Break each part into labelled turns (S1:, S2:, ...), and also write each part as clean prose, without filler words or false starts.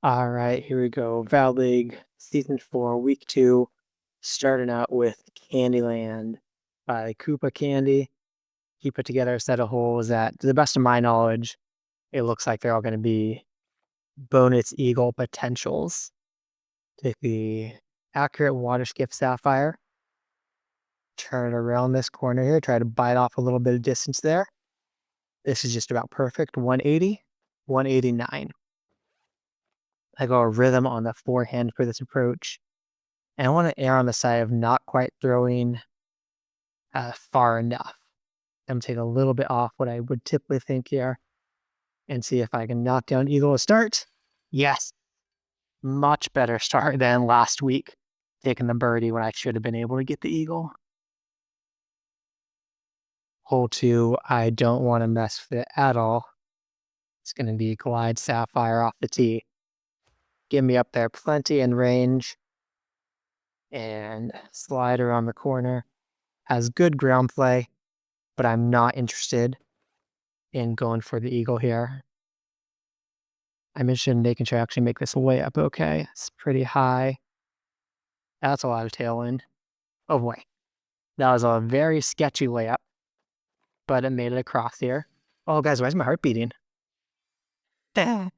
S1: All right, here we go. Valleague, Season 4, Week 2, starting out with Candyland by Koopa Candy. He put together a set of holes that, to the best of my knowledge, it looks like they're all going to be bonus eagle potentials. Take the accurate water skip sapphire, turn it around this corner here, try to bite off a little bit of distance there. This is just about perfect. 180, 189. I go a rhythm on the forehand for this approach. And I want to err on the side of not quite throwing far enough. I'm going to take a little bit off what I would typically think here and see if I can knock down eagle to start. Yes, much better start than last week, taking the birdie when I should have been able to get the eagle. Hole 2, I don't want to mess with it at all. It's going to be glide sapphire off the tee. Get me up there plenty in range and slide around the corner. Has good ground play, but I'm not interested in going for the eagle here. I'm interested in making sure I actually make this layup okay. It's pretty high. That's a lot of tailwind. Oh boy. That was a very sketchy layup, but it made it across here. Oh guys, why is my heart beating? I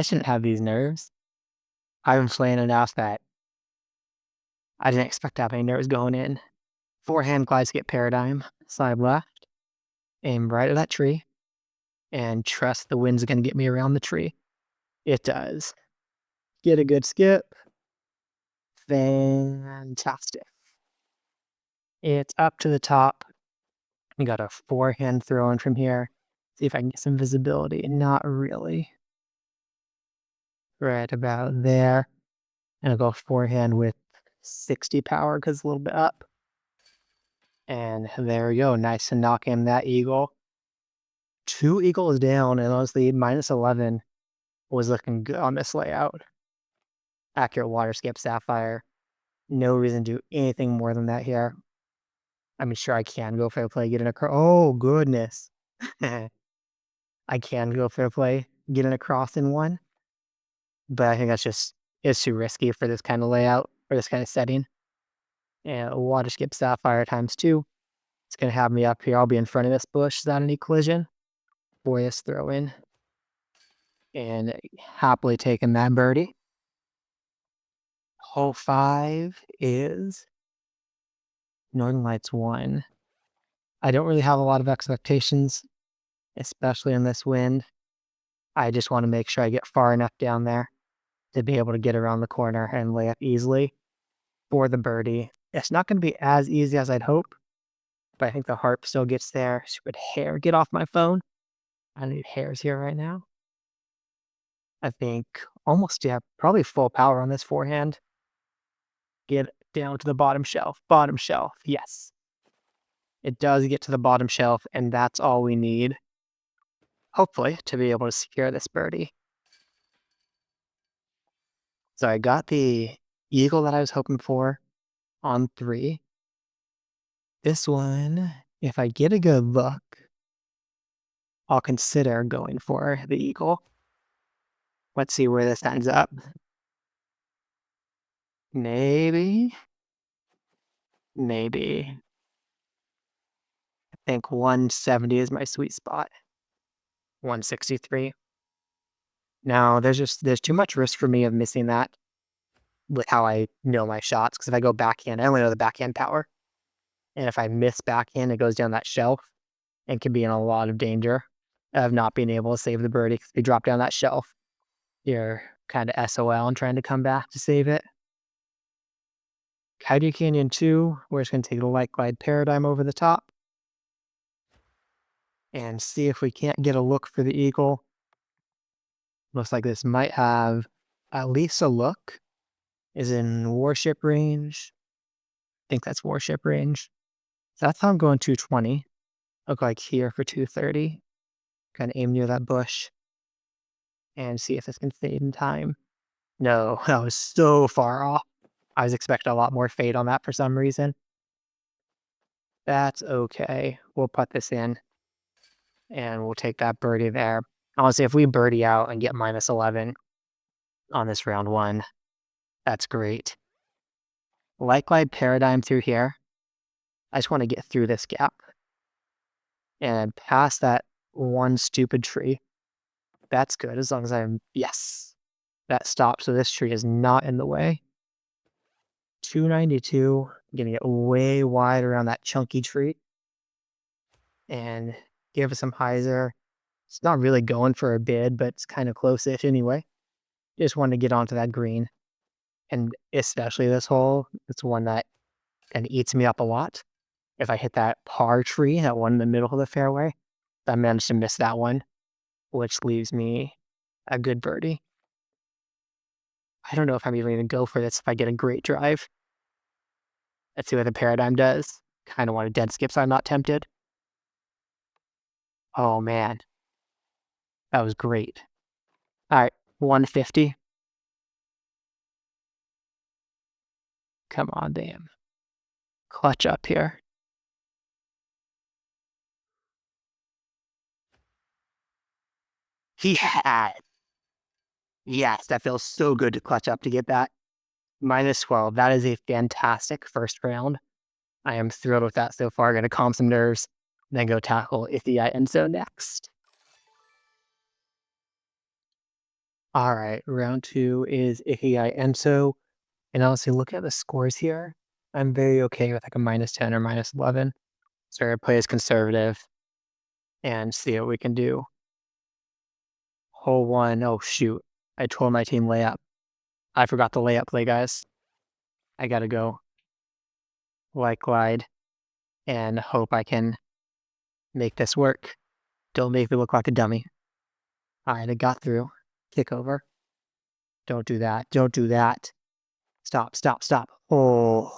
S1: shouldn't have these nerves. I've been playing enough that I didn't expect to have any nerves going in. Forehand glide skip paradigm, side left, aim right at that tree, and trust the wind's gonna get me around the tree. It does. Get a good skip. Fantastic. It's up to the top. We got a forehand throw in from here. See if I can get some visibility. Not really. Right about there. And I'll go forehand with 60 power because it's a little bit up. And there we go. Nice to knock in that eagle. 2 eagles down, and honestly, minus 11 was looking good on this layout. Accurate water skip sapphire. No reason to do anything more than that here. I mean, sure, I can go fair play, get in a oh, goodness. I can go fair play, get in a cross in one. But I think it's too risky for this kind of layout, or this kind of setting. And water skip sapphire times 2. It's going to have me up here. I'll be in front of this bush without any collision. Boy, this throw in. And happily taking that birdie. Hole 5 is Northern Lights 1. I don't really have a lot of expectations, especially in this wind. I just want to make sure I get far enough down there to be able to get around the corner and lay up easily for the birdie. It's not going to be as easy as I'd hope, but I think the harp still gets there. Stupid hair, get off my phone. I need hairs here right now. I think almost, yeah, probably full power on this forehand. Get down to the bottom shelf. Bottom shelf, yes. It does get to the bottom shelf, and that's all we need, hopefully, to be able to secure this birdie. So I got the eagle that I was hoping for on 3. This one, if I get a good look, I'll consider going for the eagle. Let's see where this ends up. Maybe. I think 170 is my sweet spot. 163. Now, there's too much risk for me of missing that with how I know my shots. Because if I go backhand, I only know the backhand power. And if I miss backhand, it goes down that shelf and can be in a lot of danger of not being able to save the birdie. If you drop down that shelf, you're kind of SOL and trying to come back to save it. Coyote Canyon 2, we're just going to take the light glide paradigm over the top and see if we can't get a look for the eagle. Looks like this might have at least a look. Is in warship range. I think that's warship range. So that's how I'm going 220. Look like here for 230. Kind of aim near that bush and see if this can fade in time. No, that was so far off. I was expecting a lot more fade on that for some reason. That's okay. We'll put this in and we'll take that birdie there. Honestly, if we birdie out and get minus 11, on this round one. That's great. Light glide paradigm through here. I just want to get through this gap and past that one stupid tree. That's good as long as I'm, yes, that stops. So this tree is not in the way. 292, gonna get way wide around that chunky tree and give it some hyzer. It's not really going for a bid, but it's kind of close-ish anyway. Just wanted to get onto that green. And especially this hole, it's one that kind of eats me up a lot. If I hit that par tree, that one in the middle of the fairway, I managed to miss that one, which leaves me a good birdie. I don't know if I'm even going to go for this if I get a great drive. Let's see what the paradigm does. Kind of want to dead skip so I'm not tempted. Oh man, that was great. All right, 150. Come on, damn. Clutch up here. He had. Yes, that feels so good to clutch up to get that. Minus 12. That is a fantastic first round. I am thrilled with that so far. Going to calm some nerves, then go tackle Ithia Enzo next. All right, round two is Ithia Enzo. And honestly, look at the scores here. I'm very okay with like a minus 10 or minus 11. So I play as conservative and see what we can do. Hole one. Oh, shoot. I told my team layup. I forgot the layup play, guys. I got to go light glide and hope I can make this work. Don't make me look like a dummy. All right, I got through. Kick over. Don't do that. Don't do that. Stop, stop, stop. Oh.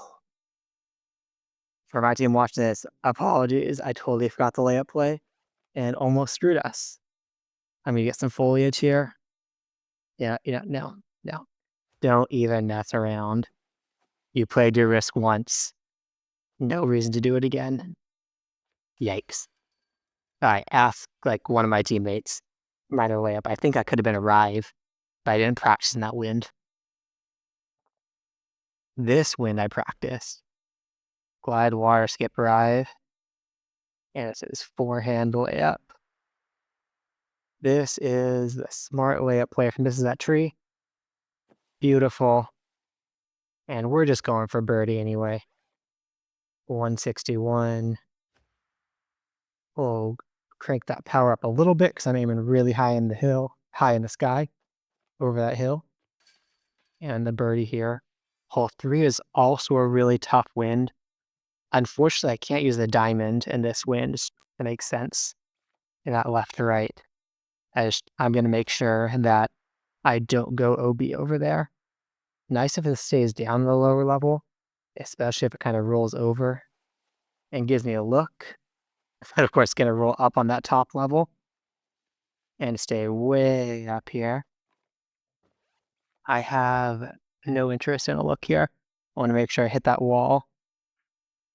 S1: For my team watching this, apologies. I totally forgot the layup play and almost screwed us. I'm going to get some foliage here. Yeah, no, no. Don't even mess around. You played your risk once. No reason to do it again. Yikes. I asked like one of my teammates, minor layup. I think I could have been a rive, but I didn't practice in that wind. This wind I practiced. Glide, water, skip, rive. And it says forehand layup. This is the smart layup play from This Is That Tree. Beautiful. And we're just going for birdie anyway. 161. We'll crank that power up a little bit because I'm aiming really high in the hill, high in the sky, over that hill. And the birdie here. Hole 3 is also a really tough wind. Unfortunately, I can't use the diamond in this wind to make sense. In that left to right. I'm going to make sure that I don't go OB over there. Nice if it stays down the lower level, especially if it kind of rolls over and gives me a look. But of course, going to roll up on that top level and stay way up here. I have no interest in a look here. I want to make sure I hit that wall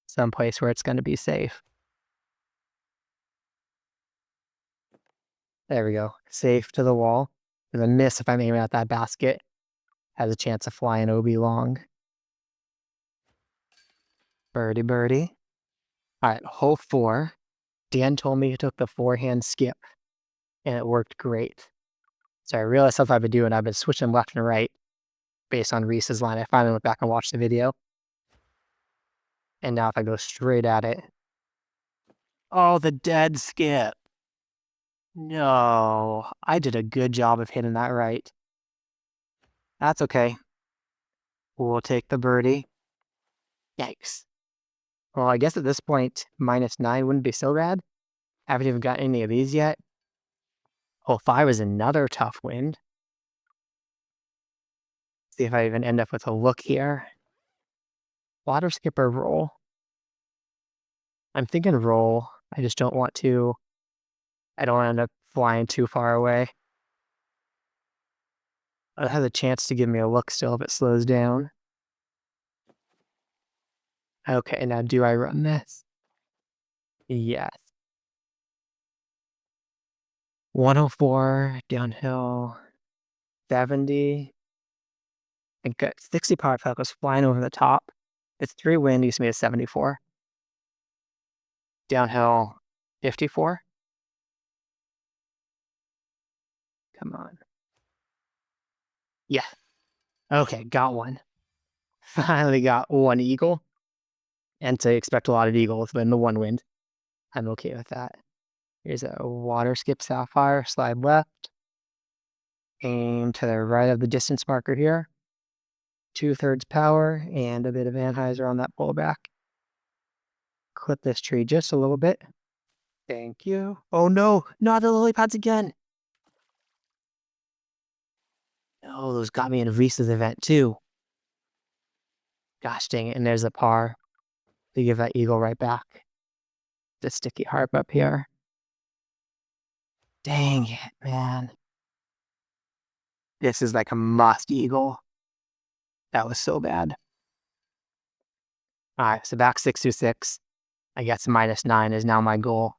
S1: someplace where it's going to be safe. There we go. Safe to the wall. There's a miss if I'm aiming at that basket. Has a chance of flying OB long. Birdie, birdie. All right, hole 4. Dan told me he took the forehand skip, and it worked great. So I realized something I've been doing. I've been switching left and right based on Reese's line. I finally went back and watched the video. And now if I go straight at it. Oh, the dead skip. No, I did a good job of hitting that right. That's okay. We'll take the birdie. Yikes. Well, I guess at this point, -9 wouldn't be so bad. I haven't even got any of these yet. Hole 5 is another tough wind. See if I even end up with a look here. Water skipper roll. I'm thinking roll. I just don't want to. I don't end up flying too far away. It has a chance to give me a look still if it slows down. Okay, now do I run this? Yes. 104 downhill. 70. And good. 60 power falcon goes flying over the top. It's 3 wind, used to be a 74. Downhill 54. Come on. Yeah. Okay, got one. Finally got one eagle. And to expect a lot of eagles, but in the one wind. I'm okay with that. Here's a water skip sapphire, slide left. Aim to the right of the distance marker here. 2/3 power and a bit of anhyzer on that pullback. Clip this tree just a little bit. Thank you. Oh no, not the lily pads again. Oh, those got me in Reese's event too. Gosh dang it, and there's a par to give that eagle right back. The sticky harp up here. Dang it, man. This is like a must eagle. That was so bad. Alright, so back 626. I guess -9 is now my goal.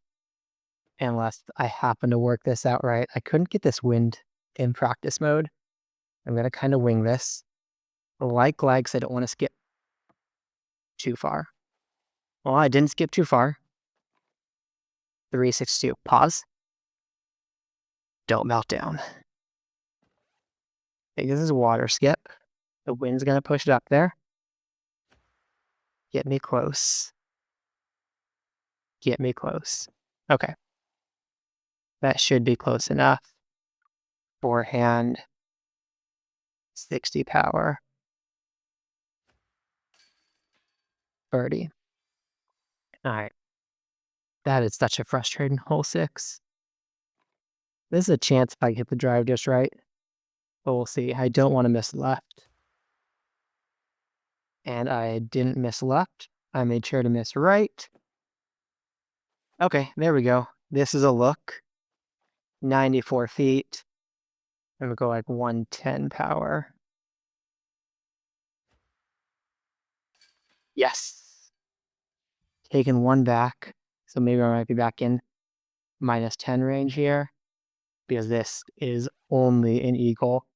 S1: Unless I happen to work this out right. I couldn't get this wind in practice mode. I'm going to kind of wing this. Like legs, I don't want to skip too far. Well, I didn't skip too far. 362. Pause. Don't melt down. I think this is a water skip. The wind's going to push it up there. Get me close. Get me close. Okay. That should be close enough. Forehand. 60 power. Birdie. Alright. That is such a frustrating hole 6. This is a chance if I hit the drive just right. But we'll see. I don't want to miss left. And I didn't miss left. I made sure to miss right. Okay, there we go. This is a look. 94 feet. I'm going to go like 110 power. Yes. Taking one back. So maybe I might be back in -10 range here. Because this is only an eagle.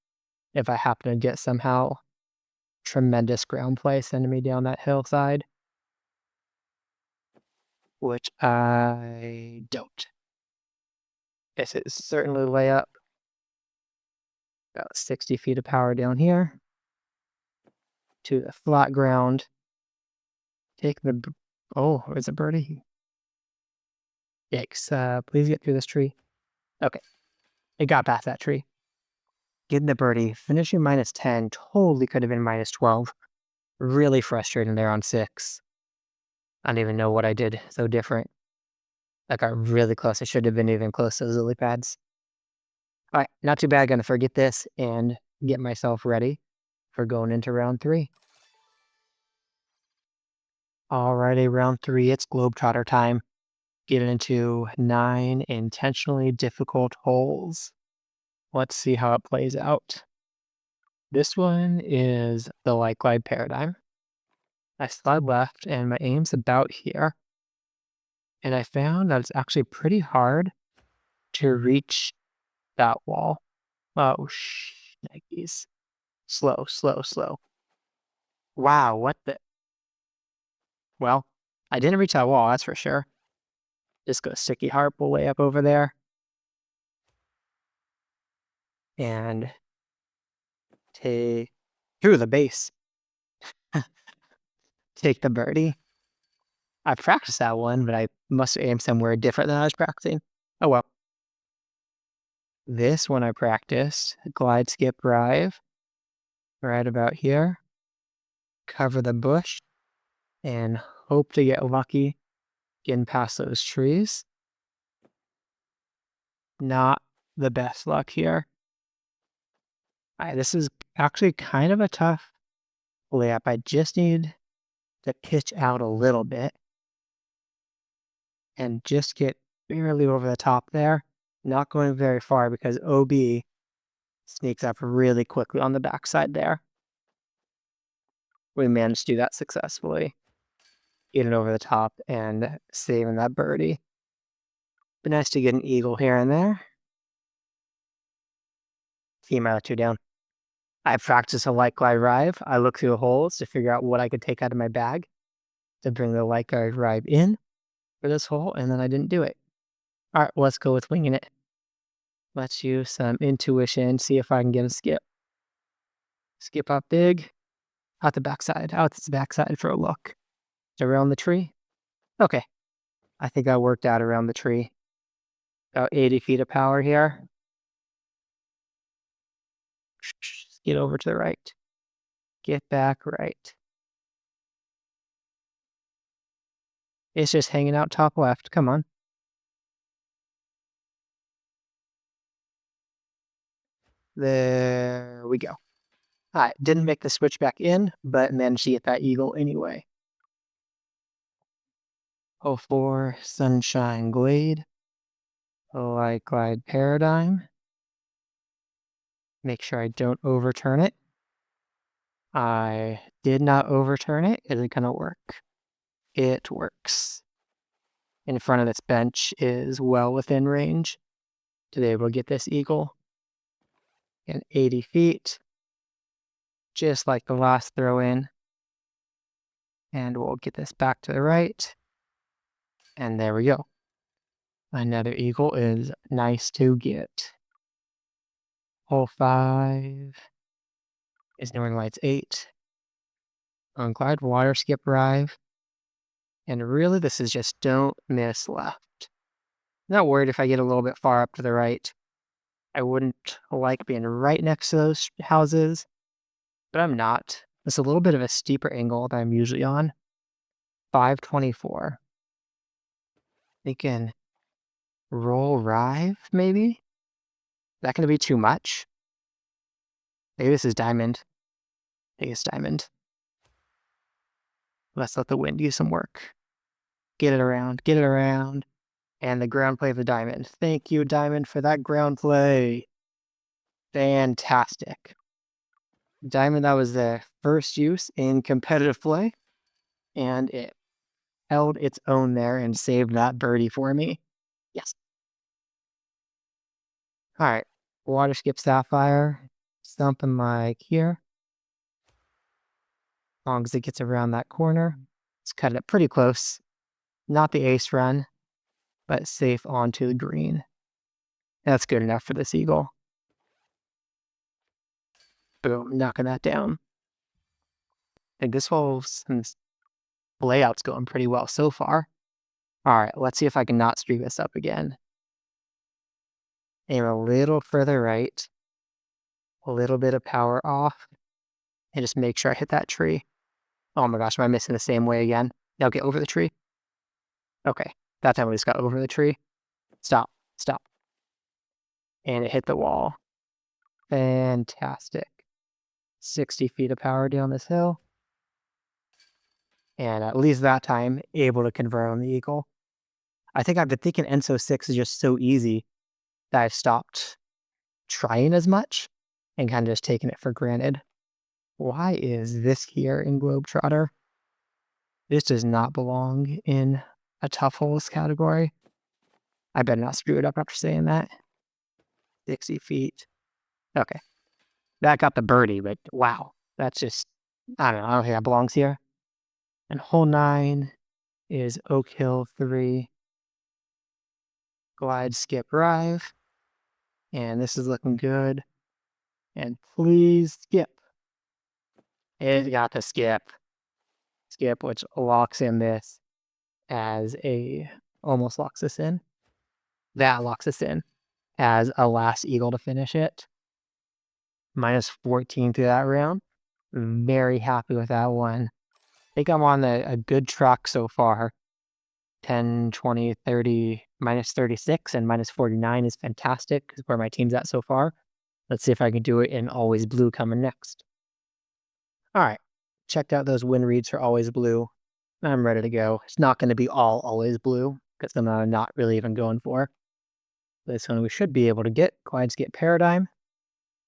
S1: If I happen to get somehow tremendous ground play sending me down that hillside. Which I don't. This is certainly layup. About 60 feet of power down here. To the flat ground. Take the... Oh, it's a birdie. Yikes. Please get through this tree. Okay. It got past that tree. Getting the birdie. Finishing -10. Totally could have been -12. Really frustrating there on 6. I don't even know what I did so different. That got really close. I should have been even close to those lily pads. Alright, not too bad. Gonna forget this and get myself ready for going into round 3. Alrighty, round 3. It's Globetrotter time. Getting into 9 intentionally difficult holes. Let's see how it plays out. This one is the light glide paradigm. I slide left and my aim's about here. And I found that it's actually pretty hard to reach that wall. Oh, shnikes. Slow, slow, slow. Wow, what the... Well, I didn't reach that wall, that's for sure. Just go sticky harp way up over there. And take through the base. Take the birdie. I practiced that one, but I must have aimed somewhere different than I was practicing. Oh well. This one I practiced. Glide, skip, drive. Right about here. Cover the bush. And hope to get lucky getting past those trees. Not the best luck here. This is actually kind of a tough layup. I just need to pitch out a little bit. And just get barely over the top there. Not going very far because OB sneaks up really quickly on the backside there. We managed to do that successfully. Get it over the top and saving that birdie. But nice to get an eagle here and there. Team out 2 down. I practice a light glide rive. I look through the holes to figure out what I could take out of my bag to bring the light glide rive in for this hole, and then I didn't do it. All right, let's go with winging it. Let's use some intuition, see if I can get a skip. Skip up big, out the backside, out the backside for a look. Around the tree? Okay, I think I worked out around the tree. About 80 feet of power here. Get over to the right. Get back right. It's just hanging out top left. Come on. There we go. Alright, didn't make the switch back in, but managed to get that eagle anyway. 04 Sunshine Glade. Light glide paradigm. Make sure I don't overturn it. I did not overturn it. Is it gonna work? It works. In front of this bench is well within range to be able to get this eagle. And 80 feet, just like the last throw in. And we'll get this back to the right. And there we go. Another eagle is nice to get. Hole 5 is Northern Lights 8. Unglide water skip rive. And really, this is just don't miss left. Not worried if I get a little bit far up to the right. I wouldn't like being right next to those houses, but I'm not. It's a little bit of a steeper angle than I'm usually on. 524. Thinking roll rive, maybe? Is that going to be too much? Maybe this is diamond. I think it's diamond. Let's let the wind do some work. Get it around, get it around. And the ground play of the diamond. Thank you, diamond, for that ground play. Fantastic. Diamond, that was the first use in competitive play. And it held its own there and saved that birdie for me. Yes. All right. Water skip sapphire. Something like here. As long as it gets around that corner. Let's cut it pretty close. Not the ace run, but safe onto the green. That's good enough for this eagle. Boom, knocking that down. I think this whole layout's going pretty well so far. All right, let's see if I can not screw this up again. Aim a little further right. A little bit of power off. And just make sure I hit that tree. Oh my gosh, am I missing the same way again? Now get over the tree. Okay, that time we just got over the tree. Stop, stop. And it hit the wall. Fantastic. 60 feet of power down this hill. And at least that time, able to convert on the eagle. I think I've been thinking ENSO 6 is just so easy that I've stopped trying as much and kind of just taking it for granted. Why is this here in Globetrotter? This does not belong in a tough holes category. I better not screw it up after saying that. 60 feet. Okay. That got the birdie, but wow. That's just, I don't know. I don't think that belongs here. And hole 9 is Oak Hill 3. Glide, skip, rive. And this is looking good. And please skip. It got the skip. Skip, which locks in this as a, almost locks this in. That locks us in as a last eagle to finish it. Minus 14 through that round. Very happy with that one. I think I'm on a good track so far. 10, 20, 30, minus 36 and minus 49 is fantastic because where my team's at so far. Let's see if I can do it in Always Blue coming next. All right. Checked out those win reads for Always Blue. I'm ready to go. It's not going to be all Always Blue because I'm not really even going for. This one we should be able to get. Glides get Paradigm.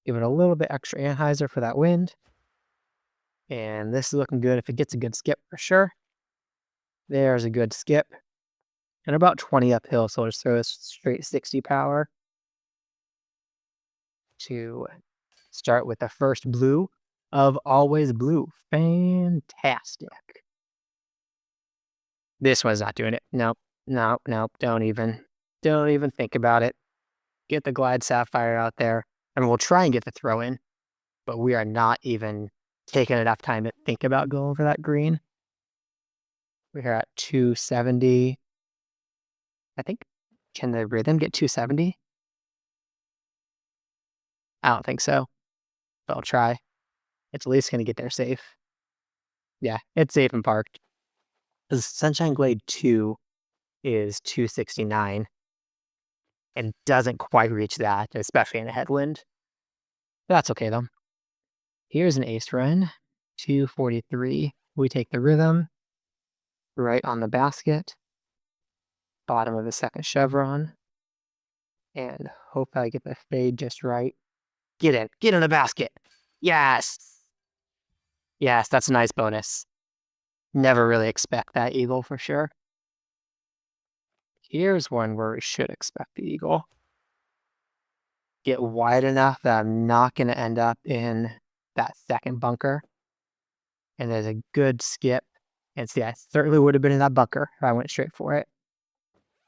S1: Give it a little bit extra Anheuser for that wind. And this is looking good if it gets a good skip for sure. There's a good skip. And about 20 uphill, so I'll just throw a straight 60 power to start with the first blue of always blue. Fantastic. This one's not doing it. Nope. Nope. Nope. Don't even think about it. Get the Glide Sapphire out there, and we'll try and get the throw in, but we are not even taking enough time to think about going for that green. We're at 270. I think, can the Rhythm get 270? I don't think so, but I'll try. It's at least going to get there safe. Yeah, it's safe and parked. The Sunshine Glade 2 is 269 and doesn't quite reach that, especially in a headwind. But that's okay though. Here's an ace run, 243. We take the Rhythm right on the basket, bottom of the second chevron, and hope I get the fade just right. Get in the basket. Yes. Yes, that's a nice bonus. Never really expect that eagle for sure. Here's one where we should expect the eagle. Get wide enough that I'm not going to end up in that second bunker. And there's a good skip. And see, I certainly would have been in that bunker if I went straight for it.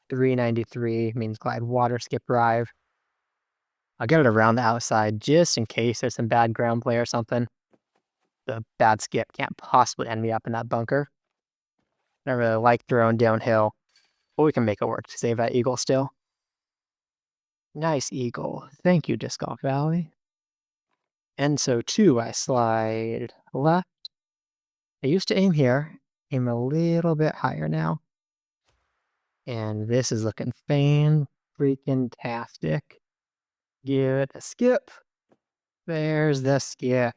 S1: 393 means glide water, skip drive. I'll get it around the outside just in case there's some bad ground play or something. The bad skip can't possibly end me up in that bunker. I don't really like throwing downhill, but we can make it work to save that eagle still. Nice eagle. Thank you, Disc Golf Valley. And so too, I slide left. I used to aim here, aim a little bit higher now. And this is looking fan-freaking-tastic. Give it a skip. There's the skip.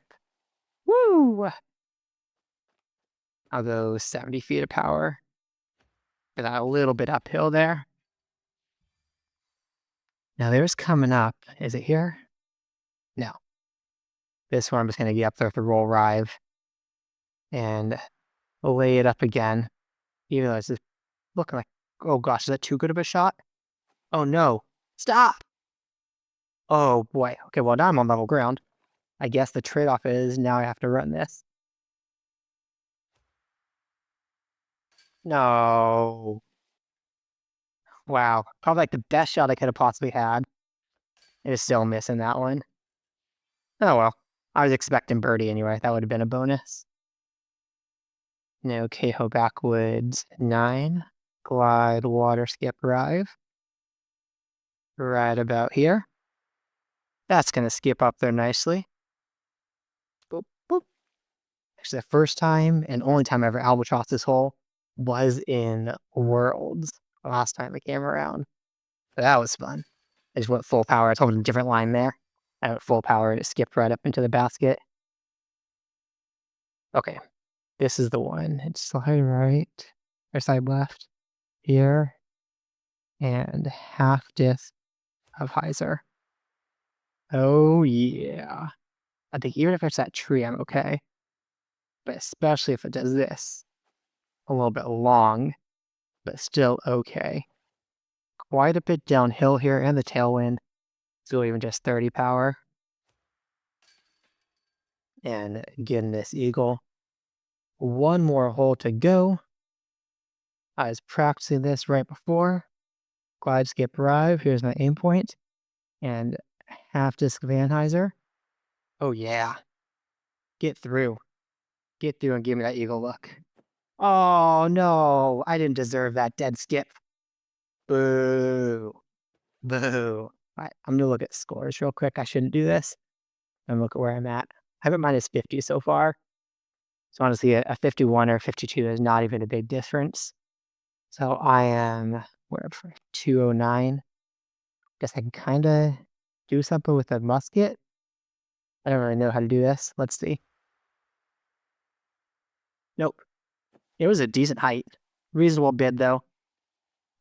S1: Woo! I'll go 70 feet of power. Get a little bit uphill there. Now there's coming up. Is it here? No. This one I'm just going to get up there with the roll rive and lay it up again. Even though it's just looking like, oh gosh, is that too good of a shot? Oh no. Stop! Oh boy. Okay, well now I'm on level ground. I guess the trade-off is now I have to run this. No. Wow. Probably like the best shot I could have possibly had. It is still missing that one. Oh well. I was expecting birdie anyway. That would have been a bonus. No, Kehoe backwoods 9. Glide water skip drive. Right about here. That's going to skip up there nicely. Boop, boop. Actually, the first time and only time I ever albatrossed this hole was in Worlds last time I came around. So that was fun. I just went full power. I told a different line there. I went full power and it skipped right up into the basket. Okay, this is the one. It's slide right or side left here and half disc of hyzer. Oh yeah. I think even if it's that tree, I'm okay. But especially if it does this. A little bit long, but still okay. Quite a bit downhill here and the tailwind. So even just 30 power. And getting this eagle. One more hole to go. I was practicing this right before. Glide skip drive. Here's my aim point. And half disc Van Hyzer. Oh yeah. Get through. Get through and give me that eagle look. Oh no, I didn't deserve that dead skip. Boo. Boo. Alright, I'm gonna look at scores real quick. I shouldn't do this. And look at where I'm at. I'm at minus 50 so far. So honestly, a 51 or 52 is not even a big difference. So I am, where, 209. Guess I can kind of do something with a musket. I don't really know how to do this. Let's see. Nope. It was a decent height. Reasonable bid though.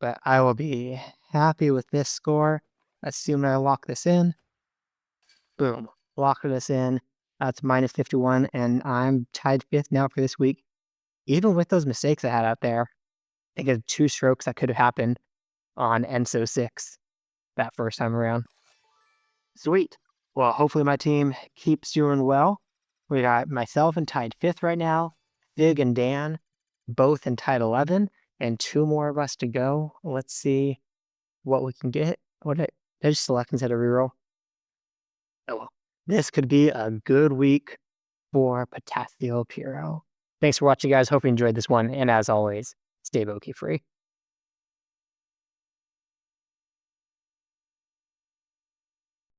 S1: But I will be happy with this score. Assuming I lock this in. Boom. Lock this in. That's minus 51. And I'm tied 5th now for this week. Even with those mistakes I had out there. I think of 2 strokes that could have happened on ENSO 6 that first time around. Sweet. Well, hopefully my team keeps doing well. We got myself in tied 5th right now, Fig and Dan both in tied 11, and 2 more of us to go. Let's see what we can get. Did I just select instead of reroll? Oh well. This could be a good week for Potassium Puro. Thanks for watching, guys. Hope you enjoyed this one. And as always, stay bokeh free.